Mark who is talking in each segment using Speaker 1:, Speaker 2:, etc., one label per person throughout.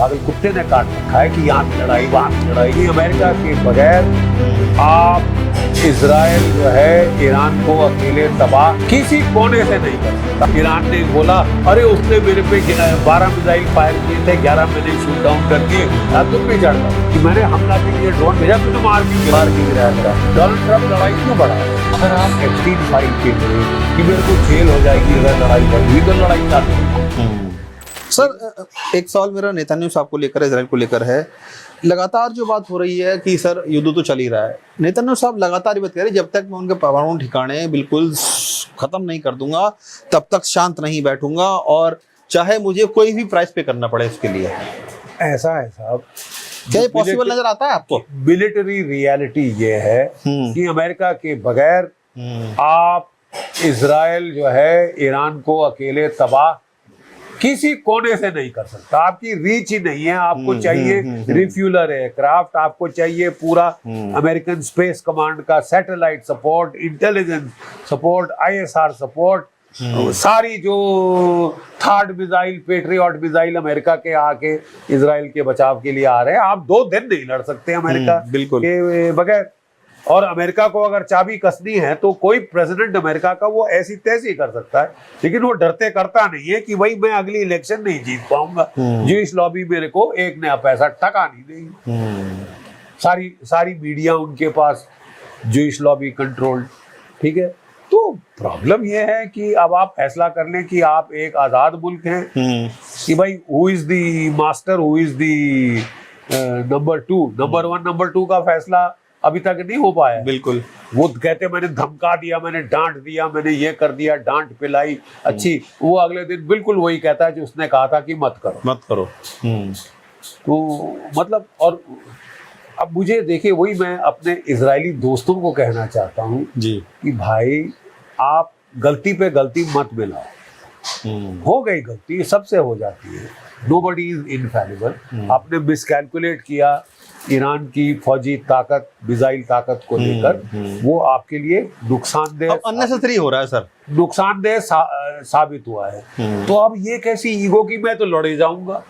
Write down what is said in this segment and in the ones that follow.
Speaker 1: पागल कुत्ते ने काट रखा है कि यहाँ की लड़ाई वहाँ की लड़ाई। अमेरिका के बगैर आप इजराइल जो है ईरान को अकेले तबाह किसी कोने से नहीं कर सकता। ईरान ने बोला अरे उसने मेरे पे 12 मिसाइल फायर किए थे, 11 मैंने शूट डाउन कर दिए, तुम भी चढ़ जाओ कि मैंने हमला के लिए ड्रोन भेजा, तुमने मार के गिराया मेरा। डोनाल्ड ट्रंप लड़ाई क्यों बढ़ा? अगर आप एप्स्टीन फाइल के लिए कि मेरे को जेल हो जाएगी अगर लड़ाई बढ़ी तो लड़ाई चालू।
Speaker 2: सर एक सवाल मेरा नेतन्याहू साहब को लेकर, इजराइल को लेकर है। लगातार जो बात हो रही है कि सर युद्ध तो चल ही रहा है, नेतन्याहू साहब लगातार ये बात कह रहे हैं जब तक मैं उनके परमाणु ठिकाने बिल्कुल खत्म नहीं कर दूंगा तब तक शांत नहीं बैठूंगा, और चाहे मुझे कोई भी प्राइस पे करना पड़े उसके लिए।
Speaker 1: ऐसा है साहब,
Speaker 2: क्या ये पॉसिबल नजर आता है आपको?
Speaker 1: मिलिट्री रियलिटी ये है कि अमेरिका के बगैर आप इजराइल जो है ईरान को अकेले तबाह किसी कोने से नहीं कर सकता। आपकी रीच ही नहीं है। आपको चाहिए रिफ्यूलर एयरक्राफ्ट, आपको चाहिए पूरा अमेरिकन स्पेस कमांड का satellite support, intelligence support, ISR support, सारी जो third missile patriot missile America के आके इजराइल के बचाव के लिए आ रहे हैं। आप 2 दिन नहीं लड़ सकते अमेरिका के बगैर। और अमेरिका को अगर चाबी कसनी है तो कोई प्रेसिडेंट अमेरिका का वो ऐसी तैसी कर सकता है, लेकिन वो डरते करता नहीं है कि भाई मैं अगली इलेक्शन नहीं जीत पाऊंगा, ज्यूइश लॉबी मेरे को एक नया पैसा टका नहीं देगी। सारी मीडिया उनके पास, ज्यूइश लॉबी कंट्रोल्ड, ठीक है। तो प्रॉब्लम ये है कि अब आप फैसला कर लें कि आप एक आजाद मुल्क हैं कि भाई who is the master, who is the number 2, number 1 number 2 का फैसला अभी तक नहीं हो पाया।
Speaker 2: बिल्कुल,
Speaker 1: वो कहते मैंने धमका दिया, मैंने डांट दिया, मैंने ये कर दिया, डांट पिलाई अच्छी, वो अगले दिन बिल्कुल वही कहता है जो उसने कहा था कि मत करो। तो मतलब, और अब मुझे देखिए वही मैं अपने इजरायली दोस्तों को कहना चाहता हूँ जी कि भाई आप गलती पे गलती मत मिलाओ। हो गई गलती, सबसे हो जाती है, नोबडी इज इनफैलिबल। आपने मिसकैलकुलेट किया ईरान की फौजी ताकत, मिसाइल ताकत को लेकर, वो आपके लिए नुकसानदेह,
Speaker 2: अननेसेसरी हो रहा है सर,
Speaker 1: नुकसानदेह साबित हुआ है। तो अब ये कैसी ईगो की मैं तो लड़े जाऊंगा,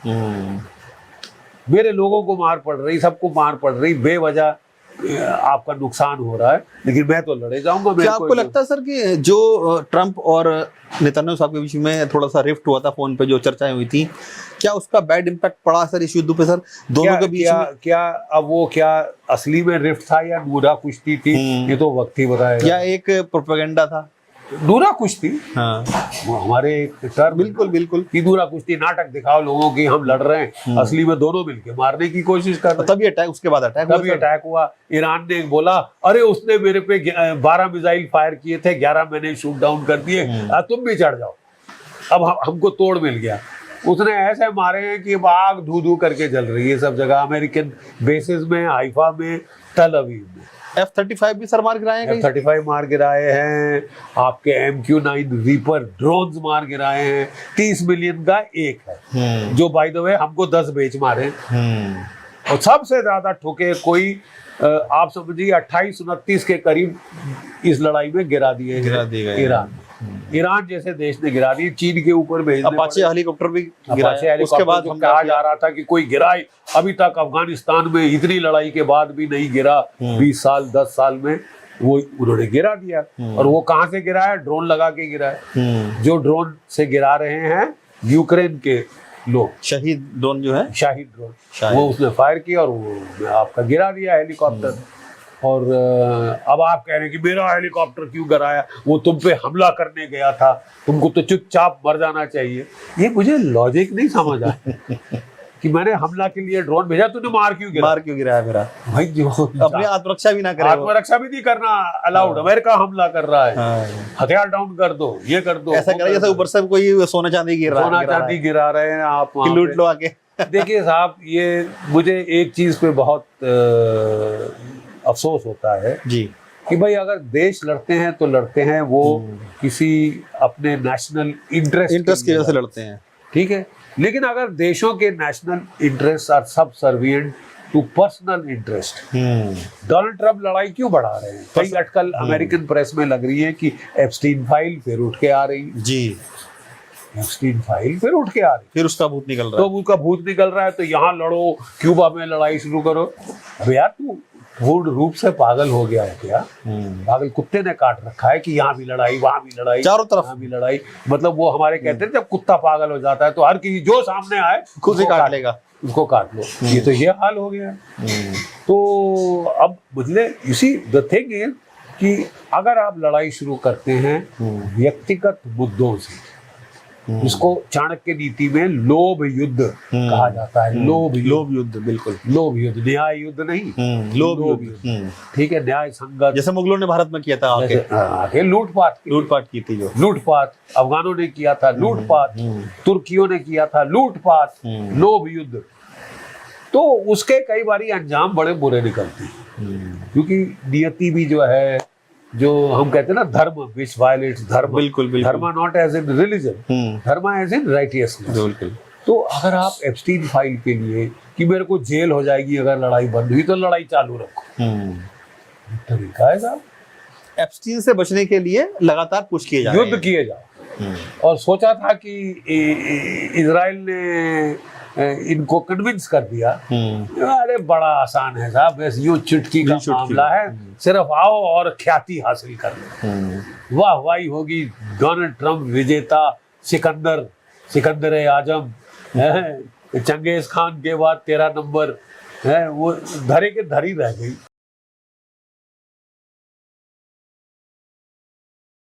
Speaker 1: मेरे लोगों को मार पड़ रही, सबको मार पड़ रही, बेवजह आपका नुकसान हो रहा है, लेकिन मैं तो लड़े जाऊंगा।
Speaker 2: क्या आपको लगता है सर कि जो ट्रंप और नेतन्याहू साहब के बीच में थोड़ा सा रिफ्ट हुआ था फोन पे, जो चर्चाएं हुई थी, क्या उसका बैड इम्पैक्ट पड़ा सर इस युद्ध पे सर दोनों के बीच में?
Speaker 1: क्या अब वो क्या असली में रिफ्ट था या नूरा कुश्ती थी, ये तो वक्त ही बताएगा।
Speaker 2: या एक प्रोपेगेंडा था?
Speaker 1: नूरा कुश्ती,
Speaker 2: हाँ,
Speaker 1: वो हमारे एक टर्म,
Speaker 2: बिल्कुल
Speaker 1: कि नूरा कुश्ती, नाटक दिखाओ लोगों की हम लड़ रहे हैं, असली में दोनों मिलके मारने की कोशिश कर रहे हैं।
Speaker 2: तभी अटैक, उसके बाद अटैक
Speaker 1: हुआ। ईरान ने बोला अरे उसने मेरे पे 12 मिसाइल फायर किए थे, 11 मैंने शूट डाउन कर दिए, तुम भी चढ़ जाओ। अब हमको तोड़ मिल गया। उसने ऐसे मारे हैं कि आग धू धू करके जल रही है सब जगह, अमेरिकन बेसिस में, हाइफा में, तल अवीव में।
Speaker 2: F-35 भी सर मार गिराए हैं,
Speaker 1: F-35 मार गिराए हैं, आपके MQ-9 रीपर ड्रोन्स मार गिराए हैं। 30 मिलियन का एक है जो बाय द वे हमको 10 बेच मारे, और सबसे ज्यादा ठोके कोई आप समझिए 28-29 के करीब इस लड़ाई में गिरा दिए ईरान जैसे देश ने गिरा दिए। चीन के ऊपर भेजने
Speaker 2: अपाचे हेलीकॉप्टर भी गिराया। उसके बाद हम
Speaker 1: कहा जा रहा था कि कोई गिराए, अभी तक अफगानिस्तान में इतनी लड़ाई के बाद भी नहीं गिरा। 20 साल 10 साल में वो उन्होंने गिरा दिया। और वो कहाँ से गिराया? ड्रोन लगा के गिराया। जो ड्रोन से गिरा रहे हैं यूक्रेन के लोग,
Speaker 2: शहीद ड्रोन जो है,
Speaker 1: शाहिद ड्रोन, वो उसने फायर किया और वो आपका गिरा दिया हेलीकॉप्टर। और अब आप कह रहे हैं कि मेरा हेलीकॉप्टर क्यों गिराया, वो तुम पे हमला करने गया था, तुमको तो चुपचाप मर जाना चाहिए। ये मुझे लॉजिक नहीं समझ आया कि मैंने हमला के लिए ड्रोन भेजा, तूने मार क्यों गिराया मेरा? भाई जो
Speaker 2: अपनी आत्मरक्षा भी ना करे,
Speaker 1: आत्मरक्षा भी नहीं करना अलाउड। अमेरिका हमला कर रहा है, हथियार डाउन कर दो, ये कर दो,
Speaker 2: ऐसा करे जैसे ऊपर से कोई सोना चांदी
Speaker 1: गिरा रहे हैं आप,
Speaker 2: लूट लो आके।
Speaker 1: देखिए साहब, ये मुझे एक चीज पे बहुत अफसोस होता है जी कि भाई अगर देश लड़ते हैं तो लड़ते हैं वो किसी अपने नेशनल इंटरेस्ट की वजह से लड़ते हैं, ठीक है। लेकिन अगर देशों के national interest are subservient to personal interest, Donald Trump लड़ाई क्यों बढ़ा रहे हैं? कई अटकल अमेरिकन प्रेस में लग रही है कि एप्स्टीन फाइल फिर उठ के आ रही जी। एप्स्टीन फाइल फिर उठ के आ रही,
Speaker 2: फिर उसका भूत निकल रहा
Speaker 1: तो उसका भूत निकल रहा है, तो यहाँ लड़ो, क्यूबा में लड़ाई शुरू करो। अब यार तू पूर्ण रूप से पागल हो गया है क्या?
Speaker 2: है।
Speaker 1: पागल कुत्ते ने काट रखा है कि यहाँ भी लड़ाई, वहां भी लड़ाई,
Speaker 2: चारों तरफ।
Speaker 1: यहाँ भी लड़ाई। मतलब वो हमारे कहते हैं जब कुत्ता पागल हो जाता है तो हर किसी जो सामने आए
Speaker 2: खुद ही
Speaker 1: उसको
Speaker 2: काट लेगा।
Speaker 1: उसको काट लो। ये तो ये हाल हो गया है। तो अब मुझे इसी द थिंग इज कि अगर आप लड़ाई शुरू करते हैं व्यक्तिगत मुद्दों से, इसको चाणक्य नीति में लोभ युद्ध कहा जाता है। लोभ
Speaker 2: युद्ध, बिल्कुल
Speaker 1: लोभ युद्ध, न्याय युद्ध नहीं,
Speaker 2: लोभ
Speaker 1: लोभ
Speaker 2: युद्ध।
Speaker 1: ठीक है, न्याय संगत।
Speaker 2: जैसे मुगलों ने भारत में किया था,
Speaker 1: आगे लूटपाट
Speaker 2: की थी, जो
Speaker 1: लूटपाट अफगानों ने किया था, लूटपाट तुर्कियों ने किया था, लूटपाट, लोभ युद्ध। तो उसके कई बारी अंजाम बड़े बुरे निकलते हैं, क्योंकि नियति भी जो है, जो हम कहते हैं ना धर्म विच वायलेट्स धर्म,
Speaker 2: बिल्कुल
Speaker 1: धर्म नॉट एज इन रिलीजन, धर्म एज इन राइटियसनेस।
Speaker 2: बिल्कुल।
Speaker 1: तो अगर आप एप्स्टीन फाइल के लिए कि मेरे को जेल हो जाएगी अगर लड़ाई बंद हुई, तो लड़ाई चालू रखो, तरीका है साहब।
Speaker 2: एप्स्टीन से बचने के लिए लगातार पुश किए जा रहे हैं,
Speaker 1: युद्ध किए जाओ। और सोचा था कि इजराइल ने इनको कन्विंस कर दिया, अरे बड़ा आसान है साहब, बस यूं चुटकी का मामला है, सिर्फ आओ और ख्याति हासिल कर लो, वाह वाही होगी, डोनाल्ड ट्रंप विजेता, सिकंदर आजम है, चंगेज खान के बाद 13 नंबर है, वो धरे के धरी रह गई।